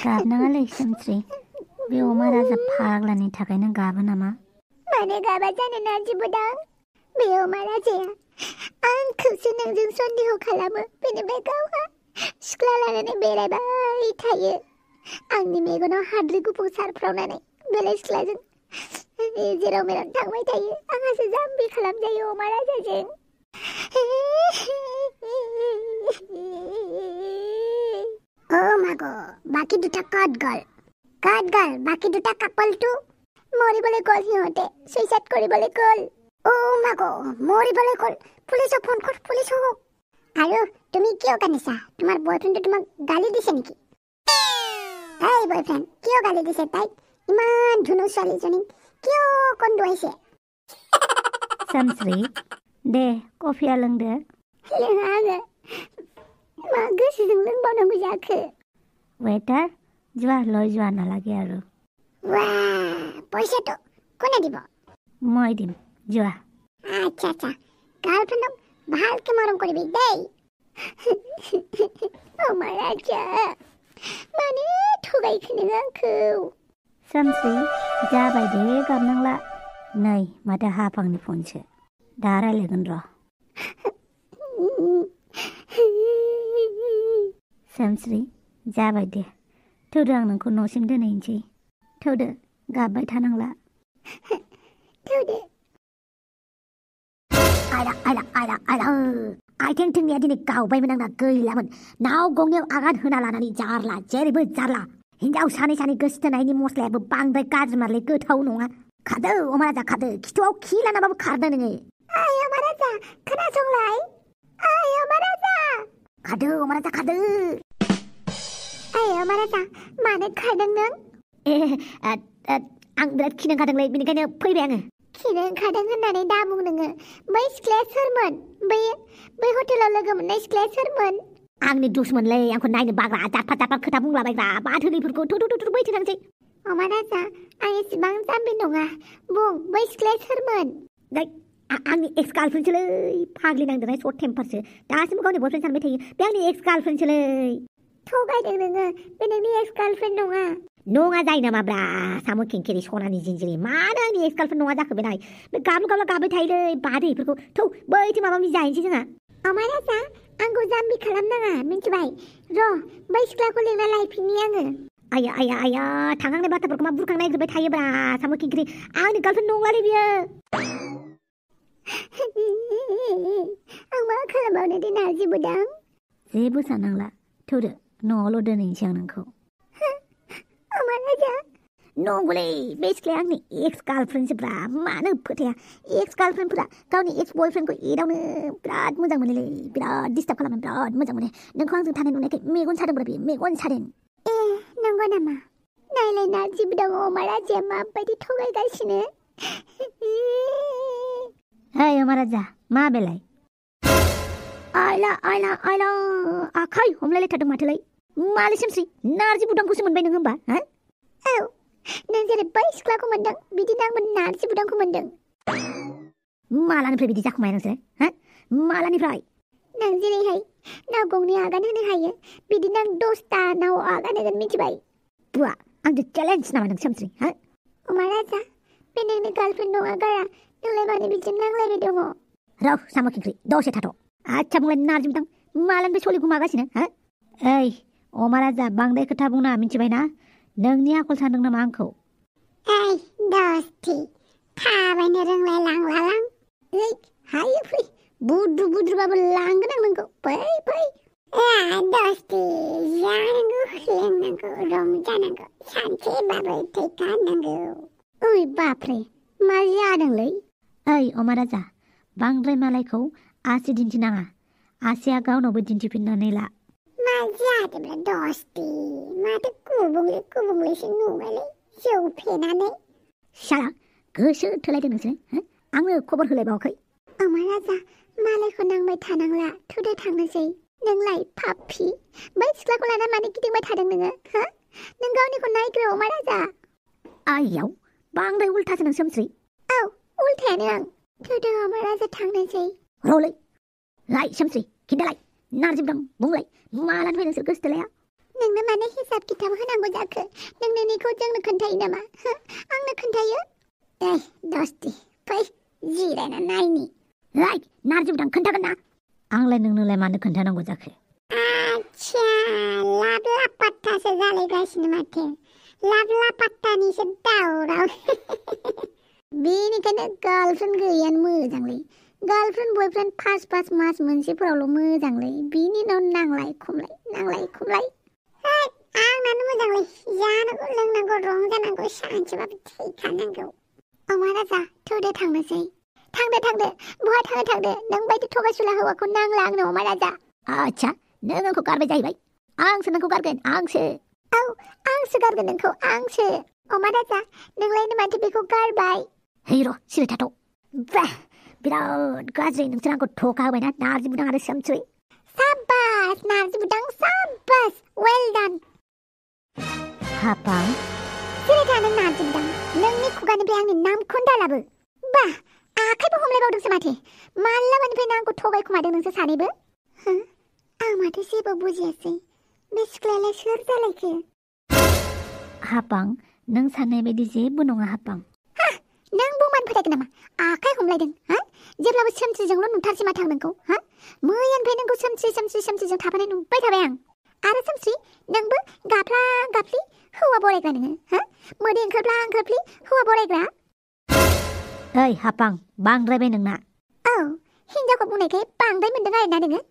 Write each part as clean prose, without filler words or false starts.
गाबनाङालै सोमस्रि बे अमा राजा फाग्लानि थाखाय नों गाबो नामा मानो गाबा जानो नारजि बुदां बे अमा राजाया आंखौसो नोंजों सन्देह खालामो बेनिफ्राय गावहा सिख्ला लानानै बेरायबाय थायो आंनि मेगनाव हाद्रि गुफुर सारफ्रावनानै बेलेग सिख्लाजों जेराव मेराव थांबाय थायो आंहासो जाम्बि खालामजायो अमा राजाजों ओ मागो बाकी দুটা কট গল বাকি দুটা কাপলটো মৰিবলৈ গল সিহঁতে সুইচাইড কৰিবলৈ গল ও মাগো মৰিবলৈ গল পুলিচক ফোন কৰ পুলিচ হোক আৰু তুমি কিয় কান্দিছা তোমাৰ বয়ফ্ৰেণ্ডে তোমাক গালি দিছে নেকি এই বয়ফ্ৰেণ্ড কিয় গালি দিছে তাইক ইমান ধুনু ছোৱালীজনী কিয় কন্দুৱাইছে सोमस्रि दे कफिया लोंदो लोङा आङो मा गोसोजों लोंबावनांगौ जाखो वेटार जुवा लय जुवा नालागे आरो वा পইচাটো কোনে দিব মই দিম जुवा আচ্ছা আচ্ছা গার্লফ্রেন্ডক ভালকে মৰম কৰিবি দেই অমা ৰাজা मानो थगायखो नों आंखौ सोमस्रि जाबाय दे गाबनांला नै माथो हाफांनि फनसो दा रायलायगोन र' सोमस्रि जाबाय दे थौदो आं नोंखौ न'सिम दोनहैनोसै थौदो गाबबाय थानांला थौदो आइथिं थोंनिया दिनै गावबायमोन आंना गैलामोन नाव गंनायाव आगान होना लानानै जारला जेरैबो जारला हिन्जाव सानै गोसथोनायनि मस्लायाबो बांद्राय गाज्रि मारलै गोथाव नङा खादो अमा राजा खादो खिथुआव खि लानाबाबो खारदो नोङो आइ अमा राजा खोनासंलाय आइ अमा राजा खादो अमा राजा खादो आइ अमा राजा मानो खारदों नों आं बिराद खिनो ओंखारदोंलै बेनिखायनो फैबाय आङो खिनो ओंखारदों होननानै दा बुं नोङो बै सिख्लाया सोरमोन बै हटेलाव लोगो मोननाय सिख्लाया सोरमोन आंनि दुसमोनलै आंखौ नायनो बाग्रा जाफा खोथा बुंलाबायग्रा बाथोरैफोरखौ थु बैथो थांसै अमा राजा आं एसेबां जाम्बि नङा बुं बै सिख्लाया सोरमोन आंनि एक्स गार्लफ्रेन्डसोलै फाग्लि नांदोंहाय सर्ट टेम्पारसो दासिमबो गावनि बयफ्रेन्ड सानबाय थायो बे आंनि एक्स गार्लफ्रेन्डसोलै थगायदों नोङो बे नोंनि एक्स गार्लफ्रेन्ड नङा जायो नामाब्रा साम' खेंखेरि सनानि जिन्जिरि मानो आंनि एक्स गार्लफ्रेन्ड नङा जाखो बेनाय बे गाबलु गाबला गाबबाय थायोलै बादैफोरखौ थौ बैथो माबा माबि जाहैनोसै जोंहा अमा राजा आंखौ जाम्बि खालामनाङा मिन्थिबाय र' बै सिख्लाखौ लिंना लायफिननि आङो आया थांहांनाय बाथ्राफोरखौ मा बुरखां नायग्रोबाय थायोब्रा साम' खेंखेरि आंनि गार्लफ्रेन्ड नंलालै बियो आं मा खालामबावनो दे नारजि बुदां जेबो साननांला थौदो न'आवल' दोनहैनोसै आं नोंखौ अमा राजा नंगौलै बे सिख्लाया आंनि एक्स गार्लफ्रेन्डसोब्रा मानो फोथाया एक्स गार्लफ्रेन्डफोरा गावनि एक्स बयफ्रेन्डखौ एदावनो बिराद मोजां मोनोलै बिराद डिस्टार्ब खालामनो बिराद मोजां मोनो नोंखौ आंजों थानाय नुनायखाय मेगन सादोंब्रा बे मेगन सादों नंगौ नामा नायलाय नारजि बुदां अमा राजाया माबायदि थगायगासिनो ओइ अमा राजा मा बेलाय आइला आखाइ हमलायलायथारदों माथोलाय मालै सोमस्रि नारजि बुदांखौसो मोनबाय नों होमबा औ नों जेरै बै सिख्लाखौ मोनदों बिदिनो आंबो नारजि बुदांखौ मोनदों मालानिफ्राय बिदि जाखुमाया नोंसोर मालानिफ्राय नों जेरैहाय नाव गंनै आगान होनो हायो बिदिनो आं 10टा नाव आगान होगोन मिथिबाय बुआ आंजों चेलेन्ज नामा नों सोमस्रि अमा राजा बे नोंनि गार्लफ्रेन्ड नङा गारा नोंलाय मानो बिदिजों नांलायबाय दङ रौ साम' खेंख्रि दसे थाथ' आच्छा बुंलाय नारजि बुदां मालानिफ्राय सलि गुमागासिनो ओइ अमा राजा बांद्राय खोथा बुंना मिथिबायना नोंनि आखल सानदों नामा आंखौ ओइ दस्ति थाबायनो रोंलाय लांलालां हायो फै बुद्रुबाबो लांगोन आं नोंखौ फै दस्ति जानांगौ लोंनांगौ रंजानांगौ सानसेबाबो थैखानांगौ ओइ बापरे मा जादोंलै ओइ अमा राजा बांद्राय मालायखौ आसि दिन्थिनाङा आसिया गावनावबो दिन्थिफिननानै ला मा जादोंब्ला दस्ति माथो गुबुंलेसो नुबायलै जौ फेनानै शाला गोसो थोलायदों नोंसोर आंनो खबर होलायबावाखै अमा राजा मालायखौ नांबाय थानांला थुदो थांनोसै नोंलाय पापि बै सिख्लाखौ लाना मानो गिदिंबाय थादों नोङो नों गावनिखौ नायग्रो अमा राजा आइयाव बांद्राय उल्थासो नों सोमस्रि औ उल्थायानो आं थोदो महाराजा थांनोसै रलै लाइ सोमस्रि खिन्थालाय नारजि बुदां बुंलाय मालानिफ्राय नोंसोर गोसोथोलाया नोंनो मानो हिसाब खिथाब होनांगौ जाखो नों नोंनिखौ जोंनो खोन्थायो नामा आंनो खोन्थायो दस्ति फै जिरायना नायनि लाइ नारजि बुदां खोन्थागोन ना आंलाय नोंनोलाय मानो खोन्थानांगौ जाखो आच्छा लाब्ला पात्तासो जालायगासिनो माथो लाब्ला पात्तानिसो दावराव बेनिखायनो गार्लफ्रेन्ड गैयानो मोजांलै गार्लफ्रेन्ड बयफ्रेन्ड फार्स्ट मास मोनसेफोरावल' मोजांलै बिनि उनाव नांलाय खमलाय आंनानो मोजांलै जानांगौ लोंनांगौ रंजानांगौ सानसेबाबो थैखानांगौ महाराजा थोदो थांनोसै थांदो बहा थांदो नों बायदि थगायसुला हौवाखौ नांला आंनो महाराजा आच्छा नों आंखौ गारबाय जाहैबाय आंसो नोंखौ गारगोन आंसो आंसो गारगोन नोंखौ आंसो महाराजा नोंलायनो माथो बेखौ गारबाय है र' सिरि थाथ' बाह बिराद गाज्रि नोंसोर आंखौ थगा होबायना नारजि बुदां आरो सोमस्रि साबास नारजि बुदां साबास वेल डान हापां सिरि था नों नारजि बुदां नोंनि खुगानिफ्राय आंनि नामखौनो दालाबो बाह आखाइबो हमलायबावदोंसो माथो मालाबानिफ्रायनो आंखौ थगायखुमादों नोंसोर सानैबो आं माथो जेबो बुजियासै बे सिख्लायालाय सोर जालायखो हापां नों साननाय बायदि जेबो नङा हापां नों बुंबानो फोथायगोन नामा आखाइ हमलायदों जेब्लाबो सोमस्रिजोंल' नुथारसै माथो आं नोंखौ मैयानिफ्राय नोंखौ सोमस्रिजों थाफानाय नुबाय थाबाय आं आरो सोमस्रि नोंबो गाफ्ला गाफ्लि हौवा बरायग्रा नोङो मोदै ओंखारफ्ला हौवा बरायग्रा ओइ हापां बांद्रायबाय नोंना हिन्जावखौ बुंनायखाय बांद्राय मोनदों आरोना नोङो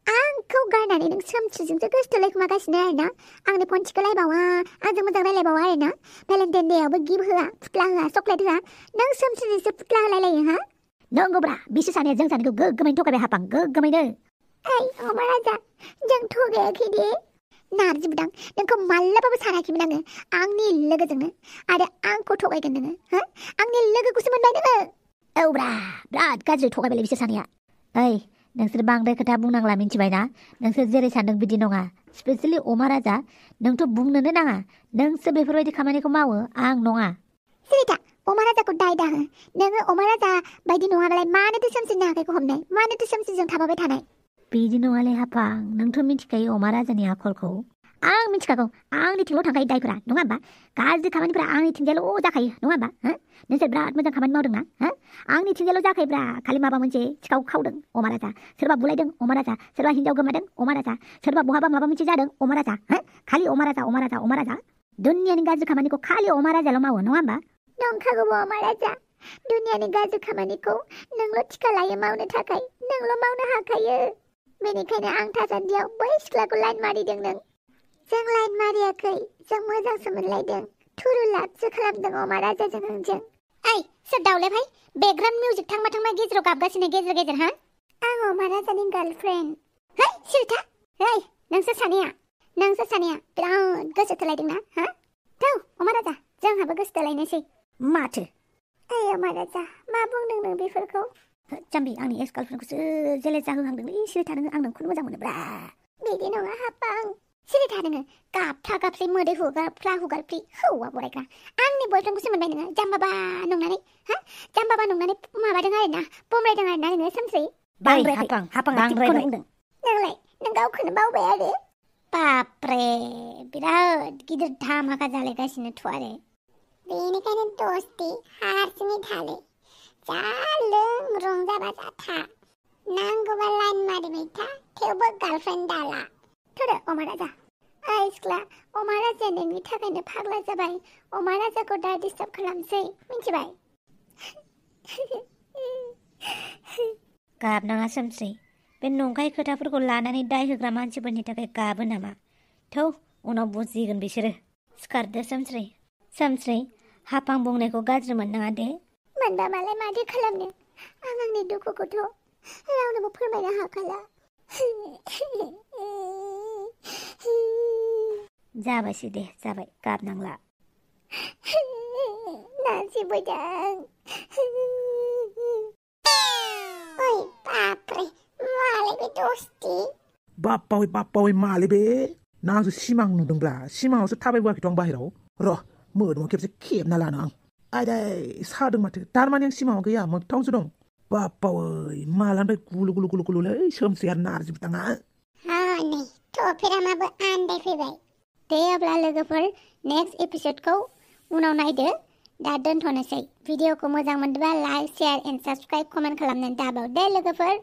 आंखौ गारनानै नों सोमस्रिजोंसो गोसोथोलायखुमागासिनो आरोना आंनि फन थिखोलायबावा आंजों मोजां रायलायबावा आरोना भेलेन्टाइन डेआवबो गिफ्ट होआ फुथ्ला होआ चक्लेट होआ नों सोमस्रिजोंसो फुथ्ला होलायलायो नंगौब्रा बिसोर सानैया जों सानैखौ गोग्गोमैनो थगायबाय हापां गोग्गोमैनो महाराजा जों थगायाखै दे नारजि बुदां नोंखौ मालाबाबो सानाखैमोन आङो आंनि लोगोजोंनो आरो आंखौ थगायगोन नोङो आंनि लोगोखौसो मोनबाय नोङो औब्रा बिराद गाज्रि थगायबायलै बिसोर सानैया ओइ नोंसोर बांद्राय खोथा बुंनांला मिन्थिबायना नोंसोर जेरै सानदों बिदि नङा स्पेसियेलि अमाराजा नोंथ' बुंनोनो नाङा नोंसो बेफोरबायदि खामानिखौ मावो आं नङा सिरिथा अमाराजाखौ दाय दाहो नोङो अमाराजा बायदि नङाबालाय मानोथो सोमस्रिनि आखाइखौ हमनाय मानोथो सोमस्रिजों थाबाय थानाय बिदि नङालै हापां नोंथ' मिथिखायो अमाराजानि आखलखौ आं मिथिखागौ आंनिथिंल' थांखायो दायफोरा नङा होमबा गाज्रि खामानिफोरा आंनिथिंजायल' जाखायो नङा होमबा नोंसोर बिराद मोजां खामानि मावदोंना आंनिथिंजायल' जाखायोब्रा खालि माबा मोनसे सिखाव खावदों अमाराजा सोरबा बुलायदों अमाराजा सोरबा हिन्जाव गोमादों अमाराजा सोरबा बहाबा माबा मोनसे जादों अमाराजा खालि अमाराजा दुनियानि गाज्रि खामानिखौ खालि अमाराजाल' मावो नङा होमबा नंखागौ अमाराजा दुनियानि गाज्रि खामानिखौ नोंल' थिखा लायो मावनो थाखाय नोंल' मावनो हाखायो बेनिखायनो आं थासान्दियाव बै सिख्लाखौ लाइन मारिदों नों जों लाइन मारियाखै जों मोजांसो मोनलायदों थुरुलाबसो खालामदों अमाराजाजों आंजों सोर दावलाय भाई बेकग्राउन्ड मिउजिक थांबा गेजेराव गाबगासिनो गेजेर आं अमाराजानि गार्लफ्रेन्ड सिरिथा नोंसोर सानैया बिराद गोसो थोलायदोंना थौ अमाराजा जोंहाबो गोसो थोलायनोसै माथो अमाराजा मा बुंदों नों बेफोरखौ जाम्बि आंनि एक्स गार्लफ्रेन्डखौसो जेले जाहोहांदोंलै सिरिथा नोङो आं नोंखौनो मोजां मोनोब्रा बिदि नङा हापां सिरिथा नोङो गाबथा गाबसै मोदै हुगारफ्ला हुगारफ्लि हौवा बरायग्रा आंनि बयफ्रेन्डखौसो मोनबाय नोङो जाम्बाबा नंनानै माबादों आरोना बमरायदों आरोना नोङो सोमस्रि बांद्रायबाय नोंलाय नों गावखौनो बावबाय आरो बाप्रे बिराद गिदिर धामाका जालायगासिनोथ' आरो बेनिखायनो दस्ति हारसिङै थाले जा लों रंजा बाजा था नांगौबा लाइन मारिबाय था थेवबो गार्लफ्रेन्ड दाला थोदो अमाराजा सिख्ला अमाराजाया नोंनि थाखायनो फाग्ला जाबाय अमाराजाखौ दा डिस्टार्ब खालामसै मिन्थिबाय गाबनाङा सोमस्रि बे नंखाय खोथाफोरखौ लानानै दाय होग्रा मानसिफोरनि थाखाय गाबो नामा थौ उनाव बुजिगोन बिसोरो सिखारदो सोमस्रि हापां बुंनायखौ गाज्रि मोननाङा दे मोनबा मालाय माथो खालामनो आं आंनि दुखुखौथ' रावनोबो फोरमायनो हाखाला जाबायसै दे जाबाय गाबनांला नारजि बुदां बाप्रे मालाय बे दस्ति बाप्पावै मालै बे नांसो सिमां नुदोंब्ला सिमाङावसो थाबायबोआखैथ' आं बाहेराव र' मोदोमाव खेबसे खेबना लानो आं आयदाय सादों माथो थारमाने आं सिमाङाव गैया मोगथावसो दं बाप्पावै मालानिफ्राय गुलु गुलुलै सोमसै आरो नारजि बिथाङा नै थफेरामाबो आन्दायफैबाय दे अब्ला लोगोफोर नेक्स्ट एपिसोडखौ उनाव नायदो दा दोनथ'नोसै भिडिअखौ मोजां मोनदोंबा like share and subscribe comment खालामनानै दाबाव दे लोगोफोर